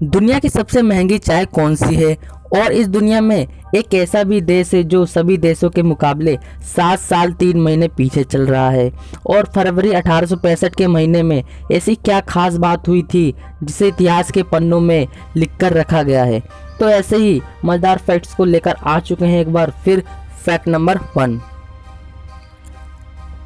दुनिया की सबसे महंगी चाय कौन सी है? और इस दुनिया में एक ऐसा भी देश है जो सभी देशों के मुकाबले 7 साल 3 महीने पीछे चल रहा है। और फरवरी 1865 के महीने में ऐसी क्या खास बात हुई थी जिसे इतिहास के पन्नों में लिखकर रखा गया है। तो ऐसे ही मजेदार फैक्ट्स को लेकर आ चुके हैं एक बार फिर। फैक्ट नंबर 1,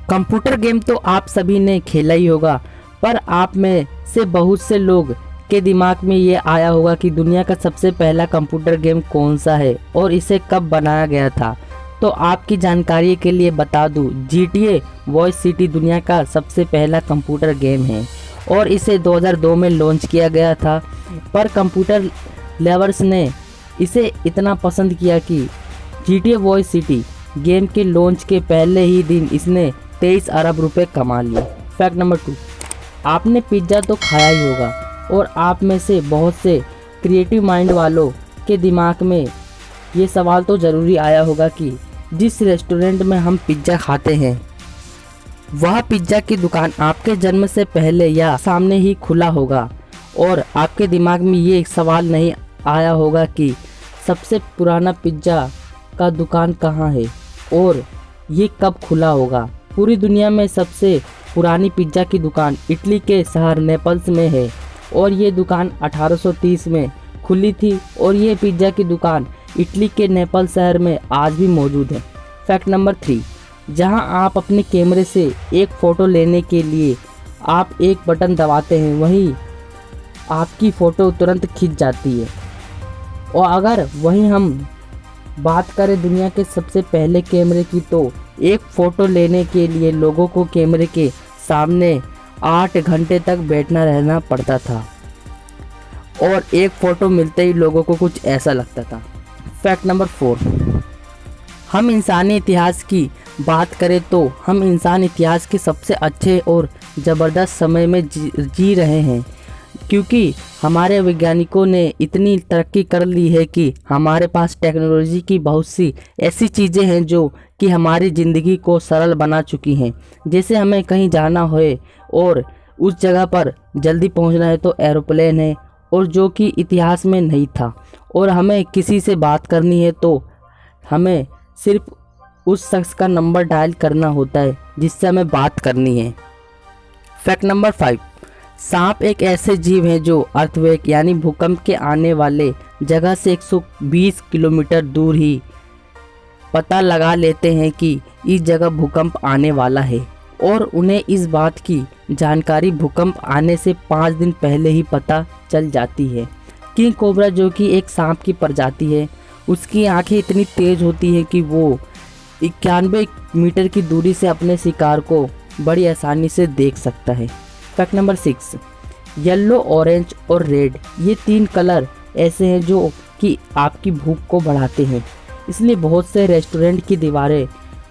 कंप्यूटर गेम तो आप सभी ने खेला ही होगा, पर आप में से बहुत से लोग के दिमाग में ये आया होगा कि दुनिया का सबसे पहला कंप्यूटर गेम कौन सा है और इसे कब बनाया गया था। तो आपकी जानकारी के लिए बता दूं, GTA वॉइस सिटी दुनिया का सबसे पहला कंप्यूटर गेम है और इसे 2002 में लॉन्च किया गया था। पर कंप्यूटर लवर्स ने इसे इतना पसंद किया कि GTA वॉइस सिटी गेम के लॉन्च के पहले ही दिन इसने 23 अरब रुपए कमा लिए। फैक्ट नंबर 2, आपने पिज्ज़ा तो खाया ही होगा और आप में से बहुत से क्रिएटिव माइंड वालों के दिमाग में ये सवाल तो ज़रूरी आया होगा कि जिस रेस्टोरेंट में हम पिज्ज़ा खाते हैं वह पिज्ज़ा की दुकान आपके जन्म से पहले या सामने ही खुला होगा। और आपके दिमाग में ये एक सवाल नहीं आया होगा कि सबसे पुराना पिज्ज़ा का दुकान कहाँ है और ये कब खुला होगा। पूरी दुनिया में सबसे पुरानी पिज्ज़ा की दुकान इटली के शहर नेपल्स में है और ये दुकान 1830 में खुली थी और ये पिज्ज़ा की दुकान इटली के नेपल्स शहर में आज भी मौजूद है। फैक्ट नंबर 3, जहां आप अपने कैमरे से एक फ़ोटो लेने के लिए आप एक बटन दबाते हैं वहीं आपकी फ़ोटो तुरंत खिंच जाती है। और अगर वहीं हम बात करें दुनिया के सबसे पहले कैमरे की, तो एक फ़ोटो लेने के लिए लोगों को कैमरे के सामने 8 घंटे तक बैठना रहना पड़ता था और एक फ़ोटो मिलते ही लोगों को कुछ ऐसा लगता था। फैक्ट नंबर 4, हम इंसानी इतिहास की बात करें तो हम इंसान इतिहास के सबसे अच्छे और ज़बरदस्त समय में जी रहे हैं, क्योंकि हमारे वैज्ञानिकों ने इतनी तरक्की कर ली है कि हमारे पास टेक्नोलॉजी की बहुत सी ऐसी चीज़ें हैं जो कि हमारी ज़िंदगी को सरल बना चुकी हैं। जैसे हमें कहीं जाना होए और उस जगह पर जल्दी पहुंचना है तो एरोप्लेन है, और जो कि इतिहास में नहीं था। और हमें किसी से बात करनी है तो हमें सिर्फ उस शख्स का नंबर डायल करना होता है जिससे हमें बात करनी है। फैक्ट नंबर 5, सांप एक ऐसे जीव हैं जो अर्थक्वेक यानी भूकंप के आने वाले जगह से 120 किलोमीटर दूर ही पता लगा लेते हैं कि इस जगह भूकंप आने वाला है और उन्हें इस बात की जानकारी भूकंप आने से 5 दिन पहले ही पता चल जाती है। किंग कोबरा जो कि एक सांप की प्रजाति है, उसकी आंखें इतनी तेज होती हैं कि वो 91 मीटर की दूरी से अपने शिकार को बड़ी आसानी से देख सकता है। फैक्ट नंबर 6, येलो, ऑरेंज और रेड ये 3 कलर ऐसे हैं जो कि आपकी भूख को बढ़ाते हैं। इसलिए बहुत से रेस्टोरेंट की दीवारें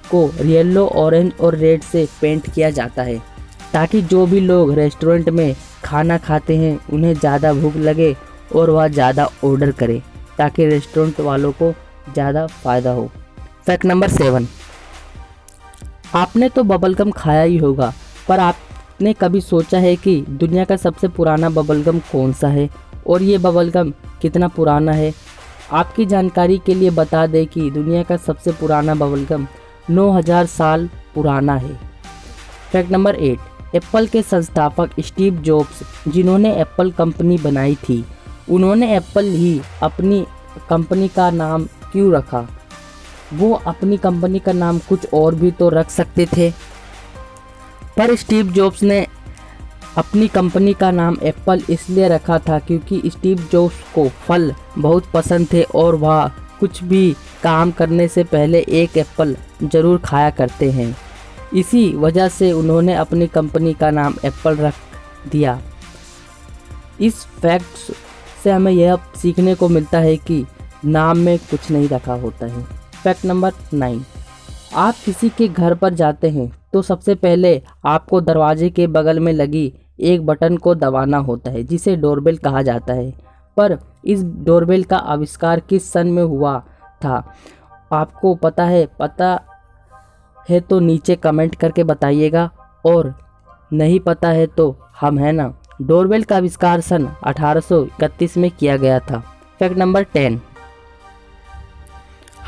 को येलो, ऑरेंज और रेड से पेंट किया जाता है ताकि जो भी लोग रेस्टोरेंट में खाना खाते हैं उन्हें ज़्यादा भूख लगे और वह ज़्यादा ऑर्डर करें ताकि रेस्टोरेंट वालों को ज़्यादा फ़ायदा हो। फैक्ट नंबर 7, आपने तो बबलगम खाया ही होगा, पर आपने कभी सोचा है कि दुनिया का सबसे पुराना बबलगम कौन सा है और ये बबलगम कितना पुराना है? आपकी जानकारी के लिए बता दें कि दुनिया का सबसे पुराना बबलगम 9000 साल पुराना है। फैक्ट नंबर 8, एप्पल के संस्थापक स्टीव जॉब्स जिन्होंने एप्पल कंपनी बनाई थी, उन्होंने एप्पल ही अपनी कंपनी का नाम क्यों रखा? वो अपनी कंपनी का नाम कुछ और भी तो रख सकते थे, पर स्टीव जॉब्स ने अपनी कंपनी का नाम एप्पल इसलिए रखा था क्योंकि स्टीव जॉब्स को फल बहुत पसंद थे और वह कुछ भी काम करने से पहले एक एप्पल ज़रूर खाया करते हैं। इसी वजह से उन्होंने अपनी कंपनी का नाम एप्पल रख दिया। इस फैक्ट से हमें यह सीखने को मिलता है कि नाम में कुछ नहीं रखा होता है। फैक्ट नंबर 9, आप किसी के घर पर जाते हैं तो सबसे पहले आपको दरवाजे के बगल में लगी एक बटन को दबाना होता है जिसे डोरबेल कहा जाता है। पर इस डोरबेल का आविष्कार किस सन में हुआ था? आपको पता है तो नीचे कमेंट करके बताइएगा, और नहीं पता है तो हम है ना डोरबेल का आविष्कार सन 1831 में किया गया था। फैक्ट नंबर 10,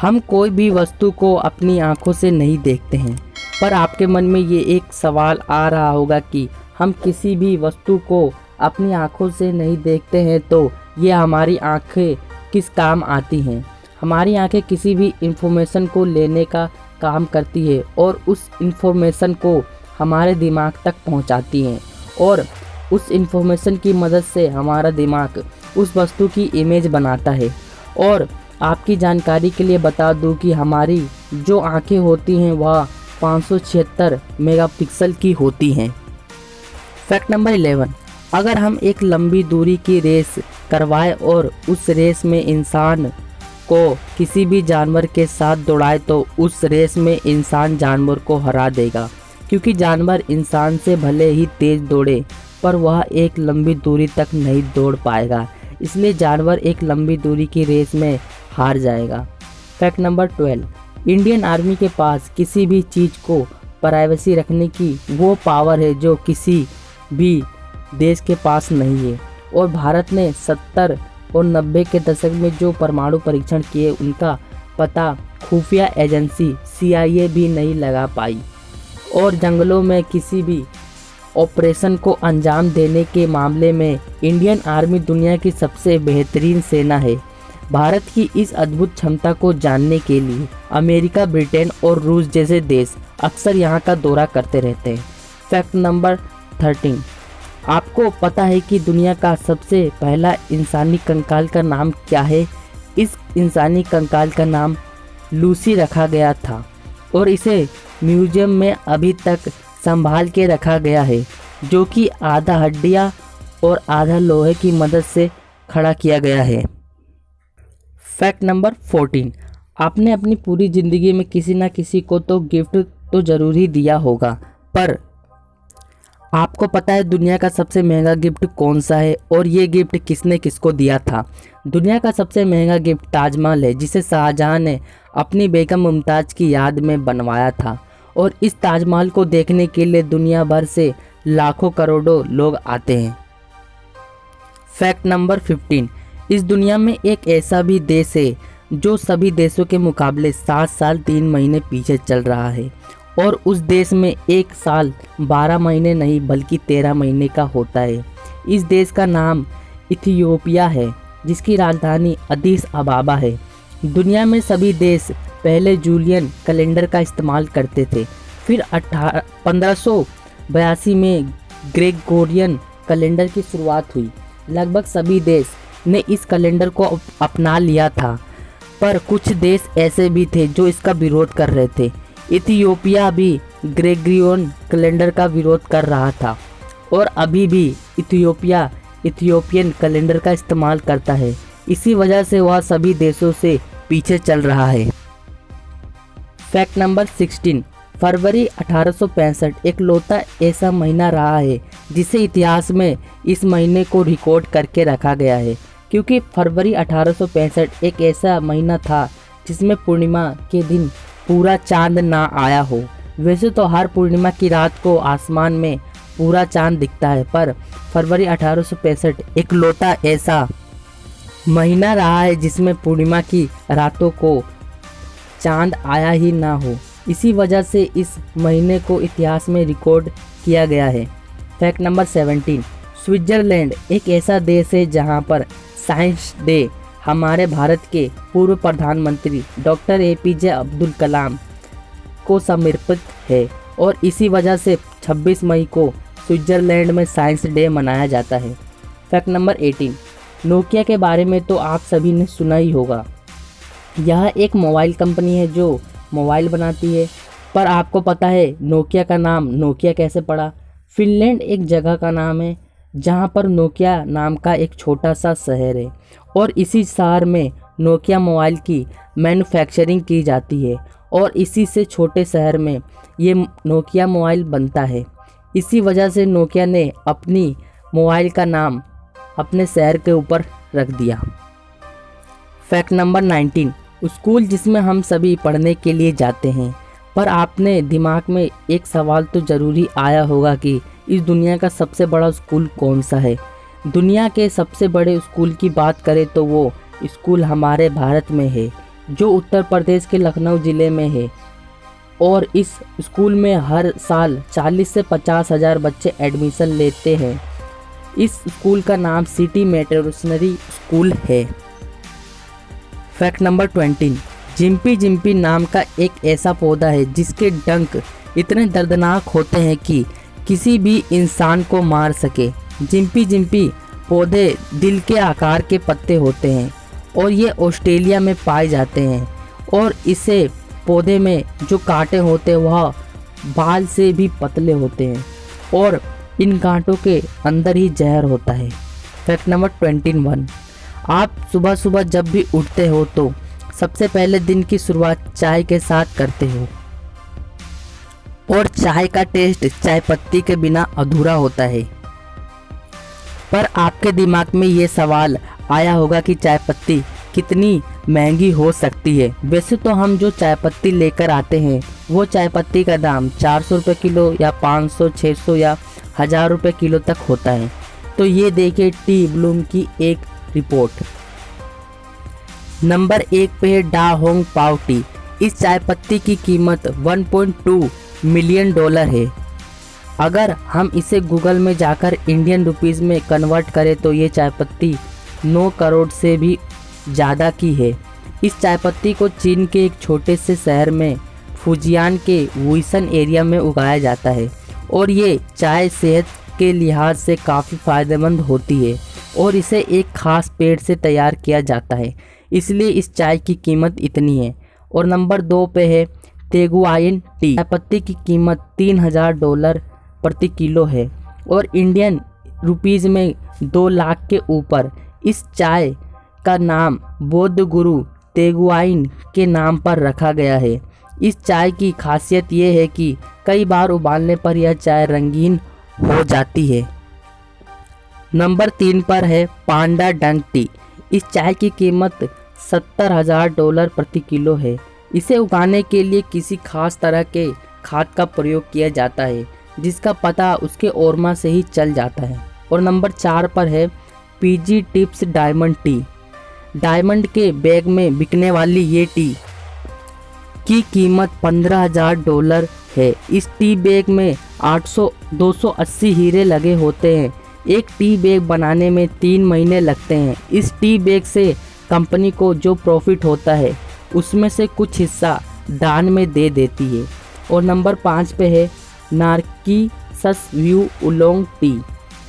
हम कोई भी वस्तु को अपनी आंखों से नहीं देखते हैं, पर आपके मन में ये एक सवाल आ रहा होगा कि हम किसी भी वस्तु को अपनी आंखों से नहीं देखते हैं तो ये हमारी आंखें किस काम आती हैं। हमारी आंखें किसी भी इंफॉर्मेशन को लेने का काम करती है और उस इंफॉर्मेशन को हमारे दिमाग तक पहुंचाती हैं और उस इंफॉर्मेशन की मदद से हमारा दिमाग उस वस्तु की इमेज बनाता है। और आपकी जानकारी के लिए बता दूं कि हमारी जो आंखें होती हैं वह 576 मेगापिक्सल की होती हैं। फैक्ट नंबर 11, अगर हम एक लंबी दूरी की रेस करवाएं और उस रेस में इंसान को किसी भी जानवर के साथ दौड़ाए तो उस रेस में इंसान जानवर को हरा देगा, क्योंकि जानवर इंसान से भले ही तेज दौड़े पर वह एक लंबी दूरी तक नहीं दौड़ पाएगा, इसलिए जानवर एक लंबी दूरी की रेस में हार जाएगा। फैक्ट नंबर 12, इंडियन आर्मी के पास किसी भी चीज़ को प्राइवेसी रखने की वो पावर है जो किसी भी देश के पास नहीं है। और भारत ने 70 और 90 के दशक में जो परमाणु परीक्षण किए उनका पता खुफिया एजेंसी CIA भी नहीं लगा पाई। और जंगलों में किसी भी ऑपरेशन को अंजाम देने के मामले में इंडियन आर्मी दुनिया की सबसे बेहतरीन सेना है। भारत की इस अद्भुत क्षमता को जानने के लिए अमेरिका, ब्रिटेन और रूस जैसे देश अक्सर यहाँ का दौरा करते रहते हैं। फैक्ट नंबर 13, आपको पता है कि दुनिया का सबसे पहला इंसानी कंकाल का नाम क्या है? इस इंसानी कंकाल का नाम लूसी रखा गया था और इसे म्यूजियम में अभी तक संभाल के रखा गया है, जो कि आधा हड्डियाँ और आधा लोहे की मदद से खड़ा किया गया है। फैक्ट नंबर 14, आपने अपनी पूरी ज़िंदगी में किसी न किसी को तो गिफ्ट तो ज़रूर ही दिया होगा, पर आपको पता है दुनिया का सबसे महंगा गिफ्ट कौन सा है और ये गिफ्ट किसने किसको दिया था? दुनिया का सबसे महंगा गिफ्ट ताजमहल है, जिसे शाहजहां ने अपनी बेगम मुमताज़ की याद में बनवाया था। और इस ताजमहल को देखने के लिए दुनिया भर से लाखों करोड़ों लोग आते हैं। फैक्ट नंबर 15, इस दुनिया में एक ऐसा भी देश है जो सभी देशों के मुकाबले 7 साल 3 महीने पीछे चल रहा है और उस देश में एक साल 12 महीने नहीं बल्कि 13 महीने का होता है। इस देश का नाम इथियोपिया है, जिसकी राजधानी अदीस अबाबा है। दुनिया में सभी देश पहले जूलियन कैलेंडर का इस्तेमाल करते थे, फिर 1582 में ग्रेगोरियन कैलेंडर की शुरुआत हुई। लगभग सभी देश ने इस कैलेंडर को अपना लिया था, पर कुछ देश ऐसे भी थे जो इसका विरोध कर रहे थे। इथियोपिया भी ग्रेगोरियन कैलेंडर का विरोध कर रहा था और अभी भी इथियोपिया इथियोपियन कैलेंडर का इस्तेमाल करता है। इसी वजह से वह सभी देशों से पीछे चल रहा है। फैक्ट नंबर 16, फरवरी 1865 एकलौता ऐसा महीना रहा है जिसे इतिहास में इस महीने को रिकॉर्ड करके रखा गया है, क्योंकि फरवरी 1865 एक ऐसा महीना था जिसमें पूर्णिमा के दिन पूरा चांद ना आया हो। वैसे तो हर पूर्णिमा की रात को आसमान में पूरा चांद दिखता है, पर फरवरी 1865 एकलौता ऐसा महीना रहा है जिसमें पूर्णिमा की रातों को चांद आया ही ना हो। इसी वजह से इस महीने को इतिहास में रिकॉर्ड किया गया है। फैक्ट नंबर 17, स्विट्ज़रलैंड एक ऐसा देश है जहां पर साइंस डे हमारे भारत के पूर्व प्रधानमंत्री डॉक्टर APJ अब्दुल कलाम को समर्पित है और इसी वजह से 26 मई को स्विट्ज़रलैंड में साइंस डे मनाया जाता है। फैक्ट नंबर 18, नोकिया के बारे में तो आप सभी ने सुना ही होगा। यह एक मोबाइल कंपनी है जो मोबाइल बनाती है, पर आपको पता है नोकिया का नाम नोकिया कैसे पड़ा? फिनलैंड एक जगह का नाम है जहां पर नोकिया नाम का एक छोटा सा शहर है और इसी शहर में नोकिया मोबाइल की मैन्युफैक्चरिंग की जाती है और इसी से छोटे शहर में ये नोकिया मोबाइल बनता है। इसी वजह से नोकिया ने अपनी मोबाइल का नाम अपने शहर के ऊपर रख दिया। फैक्ट नंबर 19, स्कूल जिसमें हम सभी पढ़ने के लिए जाते हैं, पर आपने दिमाग में एक सवाल तो ज़रूरी आया होगा कि इस दुनिया का सबसे बड़ा स्कूल कौन सा है। दुनिया के सबसे बड़े स्कूल की बात करें तो वो स्कूल हमारे भारत में है, जो उत्तर प्रदेश के लखनऊ ज़िले में है। और इस स्कूल में हर साल 40 से 50 हज़ार बच्चे एडमिशन लेते हैं। इस स्कूल का नाम सिटी मेट्रोनरी स्कूल है। फैक्ट नंबर 20, जिम्पी जिम्पी नाम का एक ऐसा पौधा है जिसके डंक इतने दर्दनाक होते हैं कि किसी भी इंसान को मार सके। जिम्पी जिम्पी पौधे दिल के आकार के पत्ते होते हैं और ये ऑस्ट्रेलिया में पाए जाते हैं। और इसे पौधे में जो कांटे होते हैं वह बाल से भी पतले होते हैं और इन कांटों के अंदर ही जहर होता है। फैक्ट नंबर 21, आप सुबह सुबह जब भी उठते हो तो सबसे पहले दिन की शुरुआत चाय के साथ करते हो और चाय का टेस्ट चाय पत्ती के बिना अधूरा होता है। पर आपके दिमाग में ये सवाल आया होगा कि चाय पत्ती कितनी महंगी हो सकती है। वैसे तो हम जो चाय पत्ती लेकर आते हैं वो चाय पत्ती का दाम 400 रुपये किलो या 500, 600 या 1000 रुपये किलो तक होता है। तो ये देखिए टी ब्लूम की एक रिपोर्ट। नंबर 1 पे है डा होंग पाव टी। इस चाय पत्ती की कीमत $1.2 मिलियन है। अगर हम इसे गूगल में जाकर इंडियन रुपीज़ में कन्वर्ट करें तो ये चाय पत्ती 9 करोड़ से भी ज़्यादा की है। इस चाय पत्ती को चीन के एक छोटे से शहर में फुजियान के वुइसन एरिया में उगाया जाता है और ये चाय सेहत के लिहाज से काफ़ी फ़ायदेमंद होती है और इसे एक ख़ास पेड़ से तैयार किया जाता है, इसलिए इस चाय की कीमत इतनी है। और नंबर 2 पे है तेगुआइन टी। चाय पत्ती की कीमत $3000 प्रति किलो है और इंडियन रुपीज़ में 2 लाख के ऊपर। इस चाय का नाम बौद्ध गुरु तेगुआइन के नाम पर रखा गया है। इस चाय की खासियत ये है कि कई बार उबालने पर यह चाय रंगीन हो जाती है। नंबर 3 पर है पांडा डंक टी। इस चाय की कीमत $70,000 प्रति किलो है। इसे उगाने के लिए किसी खास तरह के खाद का प्रयोग किया जाता है जिसका पता उसके ओरमा से ही चल जाता है। और नंबर 4 पर है PG tips diamond T. Diamond के बैग में बिकने वाली ये टी की कीमत $15,000 है। इस टी बैग में 280 हीरे लगे होते हैं। एक टी बैग बनाने में 3 महीने लगते हैं। इस टी बैग से कंपनी को जो प्रॉफिट होता है उसमें से कुछ हिस्सा दान में दे देती है। और नंबर 5 पे है नार्किसस व्यू उलोंग टी।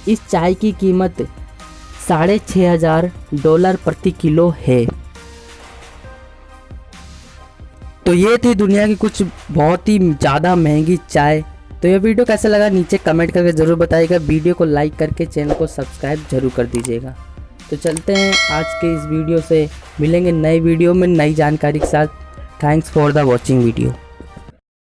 इस चाय की कीमत $6,500 प्रति किलो है। तो ये थी दुनिया की कुछ बहुत ही ज़्यादा महंगी चाय। तो ये वीडियो कैसा लगा नीचे कमेंट करके ज़रूर बताइएगा। वीडियो को लाइक करके चैनल को सब्सक्राइब जरूर कर दीजिएगा। तो चलते हैं आज के इस वीडियो से, मिलेंगे नए वीडियो में नई जानकारी के साथ। Thanks for the watching video.